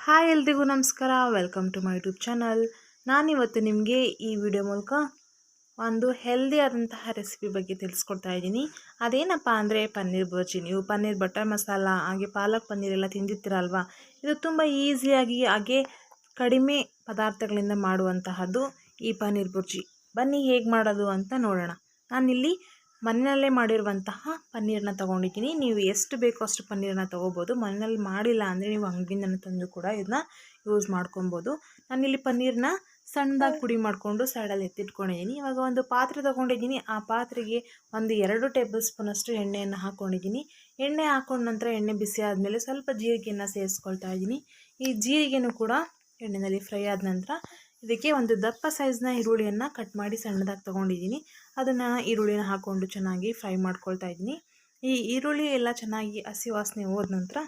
Hi ಎಲ್ರಿಗೂ ನಮಸ್ಕಾರ. Welcome to my YouTube channel. ನಾನಿವತ್ತು ನಿಮಗೆ ಈ ವಿಡಿಯೋ ಮೂಲಕ ಒಂದು ಹೆಲ್ದಿ ಆದಂತಹ ರೆಸಿಪಿ ಬಗ್ಗೆ ತಿಳಿಸ್ಕೊಡ್ತಾ ಇದ್ದೀನಿ. ಅದೇನಪ್ಪ ಅಂದರೆ ಪನ್ನೀರ್ ಬುರ್ಜಿ. ನೀವು ಪನ್ನೀರ್ ಬಟರ್ ಮಸಾಲ ಹಾಗೆ ಪಾಲಕ್ ಪನ್ನೀರ್ ಎಲ್ಲ ತಿಂದಿರ್ತೀರಲ್ವ. ಇದು ತುಂಬ ಈಸಿಯಾಗಿ ಹಾಗೆ ಕಡಿಮೆ ಪದಾರ್ಥಗಳಿಂದ ಮಾಡುವಂತಹದ್ದು ಈ ಪನ್ನೀರ್ ಬುರ್ಜಿ. ಬನ್ನಿ ಹೇಗೆ ಮಾಡೋದು ಅಂತ ನೋಡೋಣ. ನಾನಿಲ್ಲಿ ಮನೆಯಲ್ಲೇ ಮಾಡಿರುವಂತಹ ಪನ್ನೀರನ್ನ ತೊಗೊಂಡಿದ್ದೀನಿ. ನೀವು ಎಷ್ಟು ಬೇಕೋ ಅಷ್ಟು ಪನ್ನೀರನ್ನ ತೊಗೋಬೋದು. ಮನೆಯಲ್ಲಿ ಮಾಡಿಲ್ಲ ಅಂದರೆ ನೀವು ಅಂಗಡಿಯಿಂದ ತಂದು ಕೂಡ ಇದನ್ನ ಯೂಸ್ ಮಾಡ್ಕೊಬೋದು. ನಾನಿಲ್ಲಿ ಪನ್ನೀರನ್ನ ಸಣ್ಣದಾಗಿ ಪುಡಿ ಮಾಡಿಕೊಂಡು ಸೈಡಲ್ಲಿ ಎತ್ತಿಟ್ಕೊಂಡಿದ್ದೀನಿ. ಇವಾಗ ಒಂದು ಪಾತ್ರೆ ತೊಗೊಂಡಿದ್ದೀನಿ. ಆ ಪಾತ್ರೆಗೆ ಒಂದು 2 ಟೇಬಲ್ ಸ್ಪೂನಷ್ಟು ಎಣ್ಣೆಯನ್ನು ಹಾಕ್ಕೊಂಡಿದ್ದೀನಿ. ಎಣ್ಣೆ ಹಾಕೊಂಡ ನಂತರ ಎಣ್ಣೆ ಬಿಸಿ ಆದಮೇಲೆ ಸ್ವಲ್ಪ ಜೀರಿಗೆಯನ್ನು ಸೇರಿಸ್ಕೊಳ್ತಾ ಇದ್ದೀನಿ. ಈ ಜೀರಿಗೆನೂ ಕೂಡ ಎಣ್ಣೆಯಲ್ಲಿ ಫ್ರೈ ಆದ ನಂತರ ಇದಕ್ಕೆ ಒಂದು ದಪ್ಪ ಸೈಜ್ನ ಈರುಳ್ಳಿಯನ್ನು ಕಟ್ ಮಾಡಿ ಸಣ್ಣದಾಗಿ ತೊಗೊಂಡಿದ್ದೀನಿ. ಅದನ್ನು ಈರುಳ್ಳಿನ ಹಾಕ್ಕೊಂಡು ಚೆನ್ನಾಗಿ ಫ್ರೈ ಮಾಡ್ಕೊಳ್ತಾ ಇದ್ದೀನಿ. ಈ ಈರುಳ್ಳಿ ಎಲ್ಲ ಚೆನ್ನಾಗಿ ಹಸಿ ವಾಸನೆ ಹೋದ ನಂತರ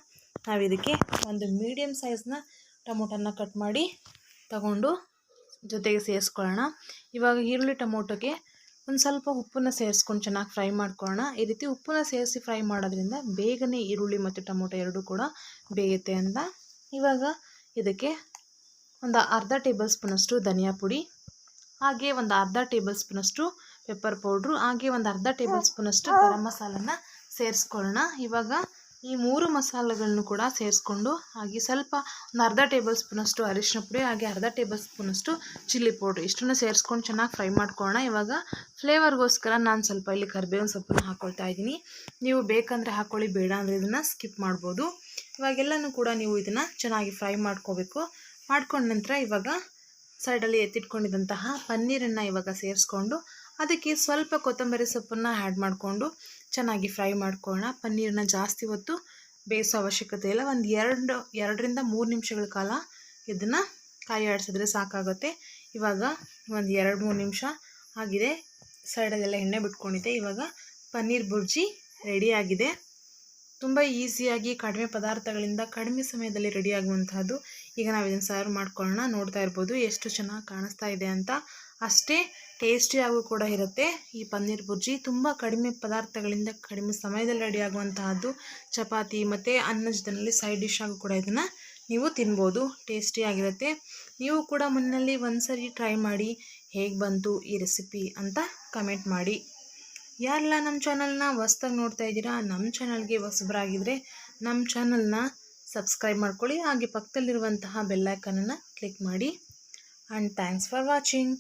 ನಾವು ಇದಕ್ಕೆ ಒಂದು ಮೀಡಿಯಮ್ ಸೈಜ್ನ ಟೊಮೊಟೊನ ಕಟ್ ಮಾಡಿ ತಗೊಂಡು ಜೊತೆಗೆ ಸೇರಿಸ್ಕೊಳ್ಳೋಣ. ಇವಾಗ ಈರುಳ್ಳಿ ಟೊಮೊಟೊಗೆ ಒಂದು ಸ್ವಲ್ಪ ಉಪ್ಪನ್ನು ಸೇರಿಸ್ಕೊಂಡು ಚೆನ್ನಾಗಿ ಫ್ರೈ ಮಾಡ್ಕೊಳ್ಳೋಣ. ಈ ರೀತಿ ಉಪ್ಪನ್ನು ಸೇರಿಸಿ ಫ್ರೈ ಮಾಡೋದ್ರಿಂದ ಬೇಗನೆ ಈರುಳ್ಳಿ ಮತ್ತು ಟೊಮೊಟೊ ಎರಡೂ ಕೂಡ ಬೇಯುತ್ತೆ ಅಂತ. ಇವಾಗ ಇದಕ್ಕೆ ಒಂದು ಅರ್ಧ ಟೇಬಲ್ ಸ್ಪೂನಷ್ಟು ಧನಿಯಾ ಪುಡಿ, ಹಾಗೆ ಒಂದು ಅರ್ಧ ಟೇಬಲ್ ಸ್ಪೂನಷ್ಟು ಪೆಪ್ಪರ್ ಪೌಡ್ರು, ಹಾಗೆ ಒಂದು ಅರ್ಧ ಟೇಬಲ್ ಸ್ಪೂನಷ್ಟು ಗರಂ ಮಸಾಲನ ಸೇರಿಸ್ಕೊಳ್ಳೋಣ. ಇವಾಗ ಈ 3 ಮಸಾಲೆಗಳನ್ನು ಕೂಡ ಸೇರಿಸ್ಕೊಂಡು ಹಾಗೆ ಸ್ವಲ್ಪ ಒಂದು ಅರ್ಧ ಟೇಬಲ್ ಸ್ಪೂನಷ್ಟು ಅರಿಶಿನ ಪುಡಿ, ಹಾಗೆ ಅರ್ಧ ಟೇಬಲ್ ಸ್ಪೂನಷ್ಟು ಚಿಲ್ಲಿ ಪೌಡ್ರು ಇಷ್ಟನ್ನು ಸೇರಿಸ್ಕೊಂಡು ಚೆನ್ನಾಗಿ ಫ್ರೈ ಮಾಡ್ಕೊಳ್ಳೋಣ. ಇವಾಗ ಫ್ಲೇವರ್ಗೋಸ್ಕರ ನಾನು ಸ್ವಲ್ಪ ಇಲ್ಲಿ ಕರಿಬೇವಿನ ಸೊಪ್ಪನ್ನು ಹಾಕ್ಕೊಳ್ತಾ ಇದ್ದೀನಿ. ನೀವು ಬೇಕಂದರೆ ಹಾಕ್ಕೊಳ್ಳಿ, ಬೇಡ ಅಂದರೆ ಇದನ್ನು ಸ್ಕಿಪ್ ಮಾಡ್ಬೋದು. ಇವಾಗೆಲ್ಲನೂ ಕೂಡ ನೀವು ಇದನ್ನು ಚೆನ್ನಾಗಿ ಫ್ರೈ ಮಾಡ್ಕೋಬೇಕು. ಮಾಡ್ಕೊಂಡ ನಂತರ ಇವಾಗ ಸೈಡಲ್ಲಿ ಎತ್ತಿಟ್ಕೊಂಡಿದ್ದಂತಹ ಪನ್ನೀರನ್ನು ಇವಾಗ ಸೇರಿಸ್ಕೊಂಡು ಅದಕ್ಕೆ ಸ್ವಲ್ಪ ಕೊತ್ತಂಬರಿ ಸೊಪ್ಪನ್ನು ಆ್ಯಡ್ ಮಾಡಿಕೊಂಡು ಚೆನ್ನಾಗಿ ಫ್ರೈ ಮಾಡ್ಕೊಳ್ಳೋಣ. ಪನ್ನೀರನ್ನ ಜಾಸ್ತಿ ಹೊತ್ತು ಬೇಯಿಸೋ ಅವಶ್ಯಕತೆ ಇಲ್ಲ. ಒಂದು 2ರಿಂದ 3 ನಿಮಿಷಗಳ ಕಾಲ ಇದನ್ನು ಕಾಯಿ ಆಡಿಸಿದ್ರೆ ಸಾಕಾಗುತ್ತೆ. ಇವಾಗ ಒಂದು 2-3 ನಿಮಿಷ ಆಗಿದೆ. ಸೈಡಲ್ಲೆಲ್ಲ ಎಣ್ಣೆ ಬಿಟ್ಕೊಂಡಿದೆ. ಇವಾಗ ಪನ್ನೀರ್ ಬುರ್ಜಿ ರೆಡಿಯಾಗಿದೆ. ತುಂಬ ಈಸಿಯಾಗಿ ಕಡಿಮೆ ಪದಾರ್ಥಗಳಿಂದ ಕಡಿಮೆ ಸಮಯದಲ್ಲಿ ರೆಡಿ ಆಗುವಂತಹದ್ದು. ಈಗ ನಾವು ಇದನ್ನು ಸರ್ವ್ ಮಾಡ್ಕೊಳ್ಳೋಣ. ನೋಡ್ತಾ ಇರ್ಬೋದು ಎಷ್ಟು ಚೆನ್ನಾಗಿ ಕಾಣಿಸ್ತಾ ಇದೆ ಅಂತ. ಅಷ್ಟೇ ಟೇಸ್ಟಿಯಾಗೂ ಕೂಡ ಇರುತ್ತೆ ಈ ಪನ್ನೀರ್ ಬುರ್ಜಿ. ತುಂಬ ಕಡಿಮೆ ಪದಾರ್ಥಗಳಿಂದ ಕಡಿಮೆ ಸಮಯದಲ್ಲಿ ರೆಡಿ ಆಗುವಂತಹದ್ದು. ಚಪಾತಿ ಮತ್ತು ಅನ್ನದ ಜೊತೆಯಲ್ಲಿ ಸೈಡ್ ಡಿಶ್ ಆಗೂ ಕೂಡ ಇದನ್ನು ನೀವು ತಿನ್ಬೋದು. ಟೇಸ್ಟಿಯಾಗಿರುತ್ತೆ. ನೀವು ಕೂಡ ಮನೆಯಲ್ಲಿ ಒಂದ್ಸರಿ ಟ್ರೈ ಮಾಡಿ ಹೇಗೆ ಬಂತು ಈ ರೆಸಿಪಿ ಅಂತ ಕಮೆಂಟ್ ಮಾಡಿ. ಯಾರೆಲ್ಲ ನಮ್ಮ ಚಾನಲ್ನ ಹೊಸ್ದಾಗಿ ನೋಡ್ತಾ ಇದ್ದೀರಾ, ನಮ್ಮ ಚಾನಲ್ಗೆ ಹೊಸಬರಾಗಿದ್ದರೆ ನಮ್ಮ ಚಾನಲ್ನ ಸಬ್ಸ್ಕ್ರೈಬ್ ಮಾಡ್ಕೊಳ್ಳಿ. ಹಾಗೆ ಪಕ್ಕದಲ್ಲಿರುವಂತಹ ಬೆಲ್ ಐಕಾನನ್ನು ಕ್ಲಿಕ್ ಮಾಡಿ. And thanks for watching.